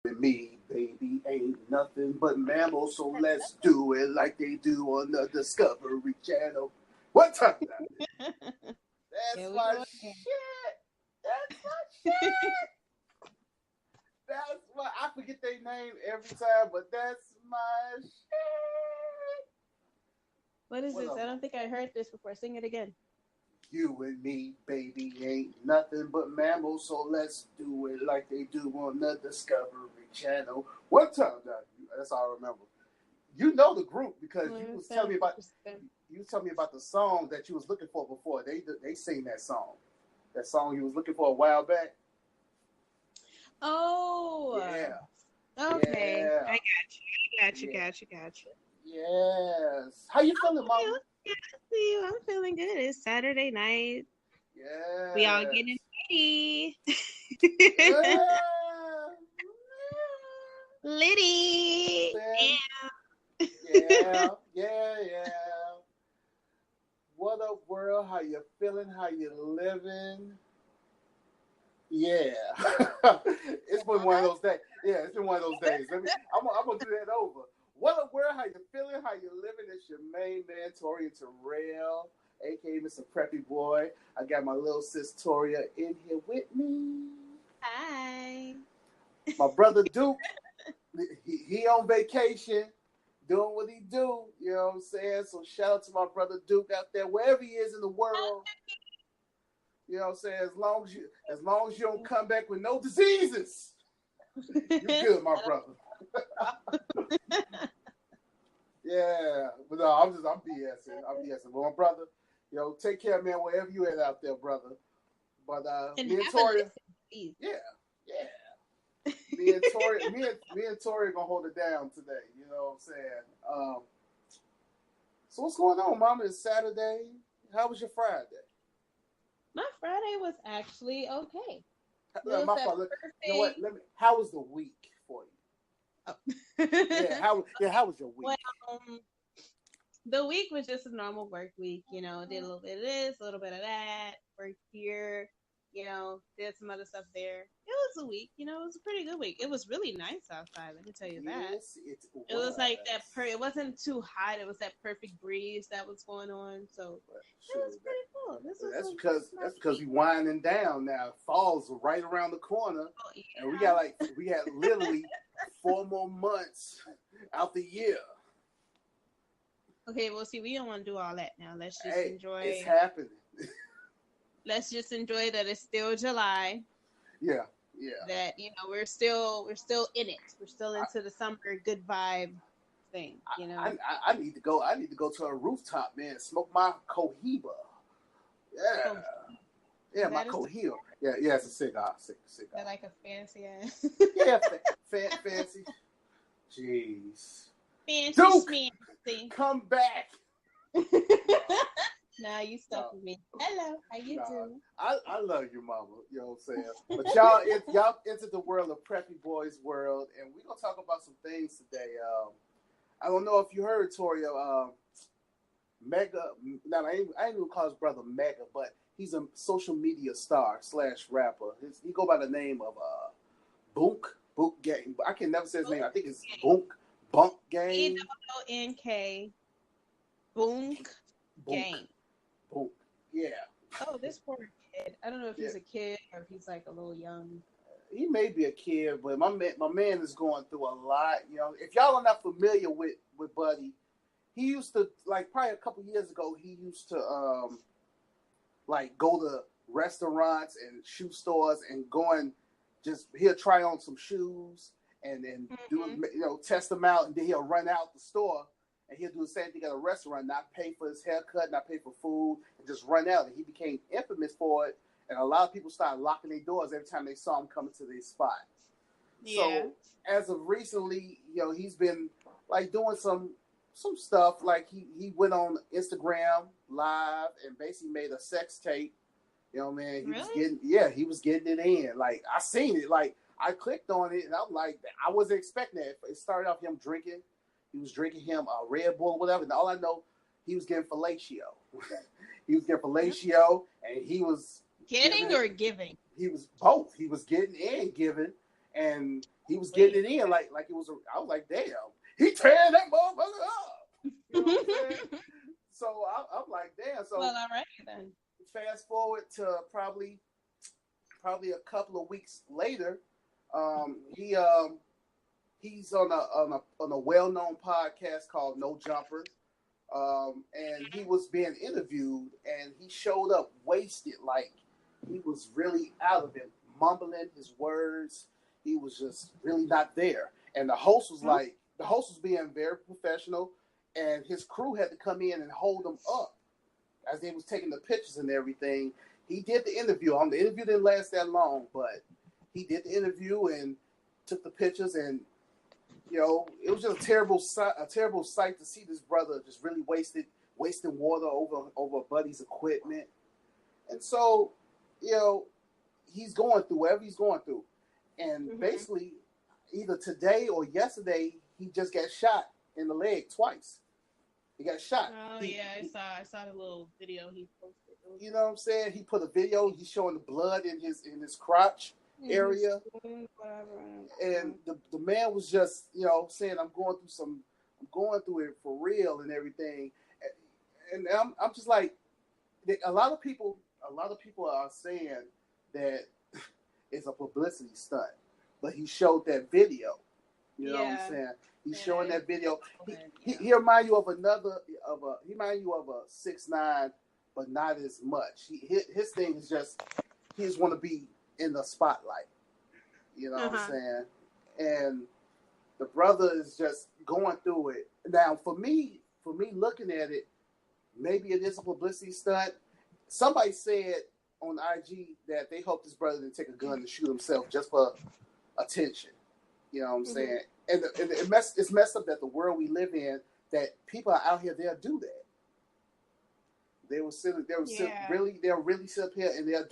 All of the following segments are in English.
Me, baby, ain't nothing but mammals, so let's do it like they do on the Discovery Channel. What time that is? That's my shit. That's my shit. That's my. I forget their name every time, but that's my shit. What is this? I don't think I heard this before. Sing it again. You and me, baby, ain't nothing but mammals, so let's do it like they do on the Discovery Channel. One time, that's all I remember. You know the group because you was telling me about the song that you was looking for before. They sing that song you was looking for a while back. Oh, yeah. Okay, yeah. I got you. Yes. How you feeling, Mama? I'm feeling good. It's Saturday night. Yeah. We all getting ready. Liddy. Yeah. What up, world? How you feeling? How you living? Yeah. It's been one of those days. Yeah, it's been one of those days. I'm gonna do that over. What up, world? How you feeling? How you living? It's your main man, Toria Terrell, aka Mr. Preppy Boy. I got my little sis Toria in here with me. Hi. My brother Duke, he on vacation, doing what he do. You know what I'm saying? So shout out to my brother Duke out there, wherever he is in the world. You know what I'm saying? As long as you don't come back with no diseases, you good, my brother. Yeah, but no, I'm BSing. But my brother, take care, man, wherever you at out there, brother. But me and Tori, yeah. Me and Tori gonna hold it down today. You know what I'm saying? So what's going on, Mama? It's Saturday. How was your Friday? My Friday was actually okay. My fault. You know what? How was the week for you? Oh. How was your week? Well, the week was just a normal work week. Did a little bit of this, a little bit of that. Worked here. Did some other stuff there. It was a week. It was a pretty good week. It was really nice outside. Let me tell you that. Yes, it was like that. It wasn't too hot. It was that perfect breeze that was going on. So it was pretty cool. That's because we winding down now. Fall's right around the corner, and we got literally 4 more months out the year. Okay, well, see, we don't want to do all that now. Let's just enjoy. It's happening. Let's just enjoy that it's still July. Yeah. That we're still in it. We're still into the summer good vibe thing. I need to go. I need to go to a rooftop, man. Smoke my cohiba. Yeah. Yeah, my cohiba. Yeah, it's a cigar. They're like a fancy ass. Yeah, fancy. Jeez. Fancy. Duke, come back. Nah, you stuck with me. Hello, how you doing? I love you, Mama. You know what I'm saying? But y'all entered the world of Preppy Boy's world, and we're gonna talk about some things today. I don't know if you heard Toria. Mega. Now I ain't even call his brother Mega, but he's a social media star / rapper. He go by the name of Boonk Gang. I can never say his name. I think it's Boonk Gang. BOONK. Boonk Gang. Boonk. Yeah. Oh, this poor kid. I don't know if he's a kid or if he's like a little young. He may be a kid, but my man is going through a lot. If y'all are not familiar with Buddy, he used to, like, probably a couple years ago, he used to go to restaurants and shoe stores and he'll try on some shoes and then test them out, and then he'll run out the store. And he'll do the same thing at a restaurant, not pay for his haircut, not pay for food, and just run out. And he became infamous for it. And a lot of people started locking their doors every time they saw him coming to their spot. Yeah. So as of recently, he's been like doing some stuff. Like he went on Instagram Live and basically made a sex tape. Man, he was getting it in. Like, I seen it. Like, I clicked on it and I'm like, I wasn't expecting that. It started off him drinking. He was drinking him a Red Bull or whatever. And all I know, he was getting fellatio. And he was getting or giving. He was both. He was getting and giving, and he was getting it in like it was. I was like, damn, he tearing that motherfucker up. You know what I'm saying? So I'm like, damn. So well, all right then. Fast forward to probably a couple of weeks later, he's on a well-known podcast called No Jumper, and he was being interviewed, and he showed up wasted, like he was really out of it, mumbling his words. He was just really not there, and the host was being very professional, and his crew had to come in and hold him up as they was taking the pictures and everything. He did the interview. The interview didn't last that long, but he did the interview and took the pictures, and it was just a terrible sight to see this brother just really wasting water over a buddy's equipment. And so, he's going through whatever he's going through. And basically, either today or yesterday, he just got shot in the leg twice. He got shot. Oh, I saw the little video he posted. You know what I'm saying? He put a video. He's showing the blood in his crotch area, and the man was just saying, I'm going through it for real and everything. And I'm just like, a lot of people are saying that it's a publicity stunt, but he showed that video. You know what I'm saying? He's showing that video. He remind you of a 6ix9ine, but not as much. His thing is just he just want to be in the spotlight. You know what I'm saying? And the brother is just going through it. Now, for me looking at it, maybe it is a publicity stunt. Somebody said on IG that they hope this brother didn't take a gun and shoot himself just for attention. You know what I'm saying? And it's messed up that the world we live in, that people are out here, they'll do that. They'll really sit up here and they'll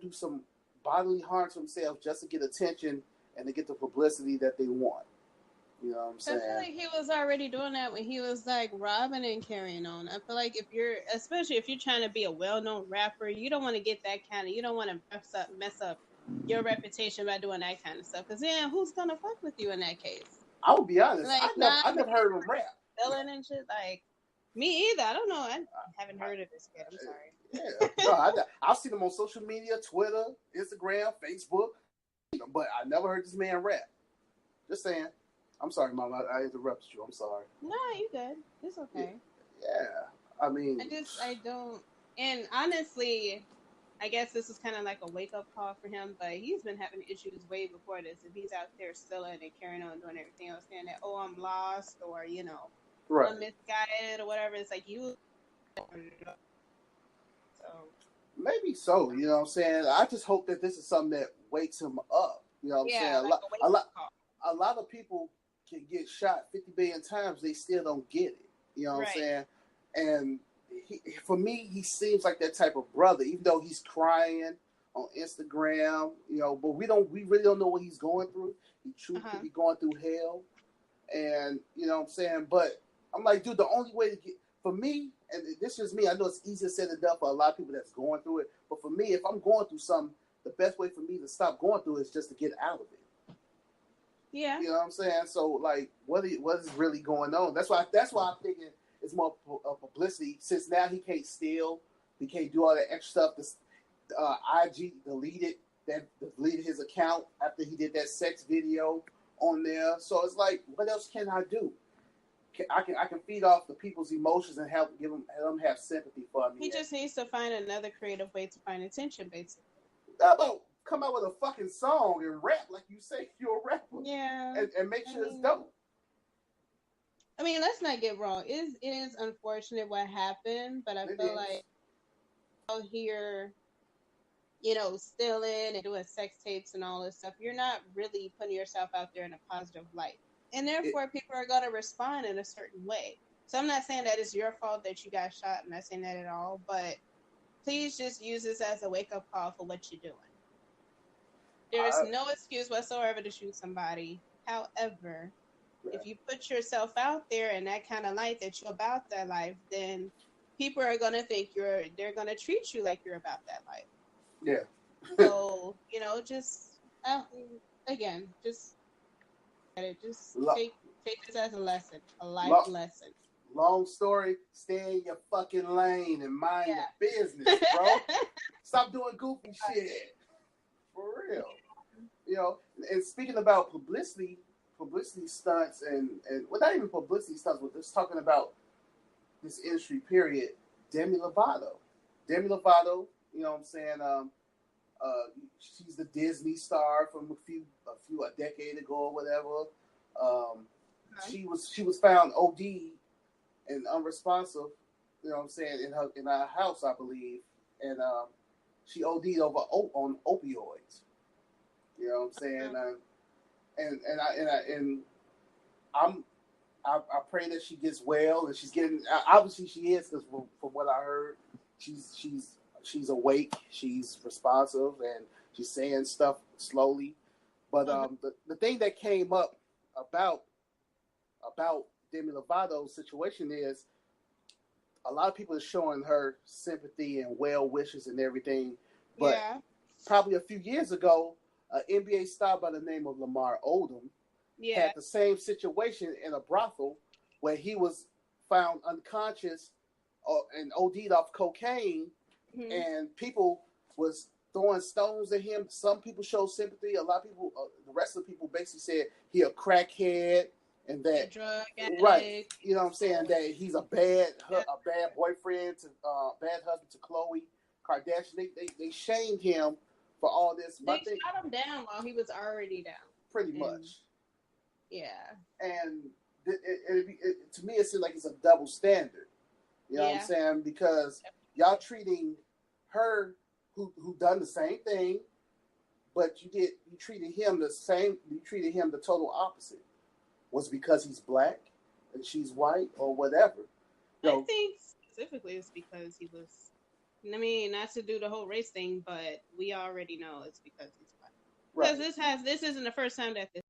do some bodily harm to themselves just to get attention and to get the publicity that they want. You know what I'm saying? I feel like he was already doing that when he was like robbing and carrying on. I feel like especially if you're trying to be a well-known rapper, you don't want to get that kind of, you don't want to mess up your reputation by doing that kind of stuff. Because then who's gonna fuck with you in that case? I will be honest. Like, I never heard him rap. Villain and shit. Like me either. I don't know. I haven't heard of this kid. I'm sorry. Yeah, no, I've seen him on social media, Twitter, Instagram, Facebook, but I never heard this man rap. Just saying. I'm sorry, Mama. I interrupted you. I'm sorry. No, you good. It's okay. Yeah. I mean, I don't. And honestly, I guess this is kind of like a wake-up call for him, but he's been having issues way before this. If he's out there stealing and carrying on doing everything else, saying that, I'm lost, or, I'm misguided, or whatever, it's like you. So. Maybe so, you know what I'm saying? I just hope that this is something that wakes him up. You know what I'm saying? Like a lot of people can get shot 50 billion times, they still don't get it. You know what I'm saying? And for me, he seems like that type of brother, even though he's crying on Instagram, but we really don't know what he's going through. He truly could be going through hell. And you know what I'm saying? But I'm like, dude, the only way to get, for me, and this is me, I know it's easier said than done for a lot of people that's going through it, but for me, if I'm going through something, the best way for me to stop going through it is just to get out of it. Yeah. You know what I'm saying? So, like, what is really going on? That's why I'm thinking it's more publicity. Since now he can't steal, he can't do all that extra stuff. This IG deleted his account after he did that sex video on there. So it's like, what else can I do? I can feed off the people's emotions and help them have sympathy for me. He just needs to find another creative way to find attention, basically. How about come out with a fucking song and rap like you say you're a rapper? Yeah. And make sure it's dope. I mean, let's not get wrong. It is unfortunate what happened, but I feel like out here, stealing and doing sex tapes and all this stuff, you're not really putting yourself out there in a positive light. And therefore, people are going to respond in a certain way. So I'm not saying that it's your fault that you got shot. I'm not saying that at all. But please just use this as a wake-up call for what you're doing. There is no excuse whatsoever to shoot somebody. However, if you put yourself out there in that kind of light that you're about that life, then people are going to think they're going to treat you like you're about that life. Yeah. So, again, just Lo- take this as a lesson, a life lo- lesson. long story, stay in your fucking lane and mind your business, bro. Stop doing goofy shit. For real. You know, and speaking about publicity stunts and well, not even publicity stunts, but just talking about this industry period, Demi Lovato. Demi Lovato, you know what I'm saying? She's the Disney star from a decade ago or whatever. She was found OD and unresponsive, you know what I'm saying, in her house, I believe, and she OD'd on opioids. You know what I'm saying? I pray that she gets well, and she's getting. Obviously, she is, because from what I heard, she's awake, she's responsive, and she's saying stuff slowly. But the thing that came up about Demi Lovato's situation is a lot of people are showing her sympathy and well wishes and everything. But probably a few years ago, an NBA star by the name of Lamar Odom had the same situation in a brothel where he was found unconscious and OD'd off cocaine, and people was throwing stones at him. Some people showed sympathy. A lot of people, the rest of the people basically said he a crackhead and that drug addict. Right. You know what I'm saying? That he's a bad boyfriend bad husband to Khloe Kardashian. They shamed him for all this. They shot him down while he was already down. Pretty much. Yeah. And to me, it seems like it's a double standard. You know what I'm saying? Because y'all treating her who done the same thing, but you treated him the same. You treated him the total opposite. Was it because he's black and she's white or whatever? I think specifically it's because he was. I mean, not to do the whole race thing, but we already know it's because he's black. Because this isn't the first time that this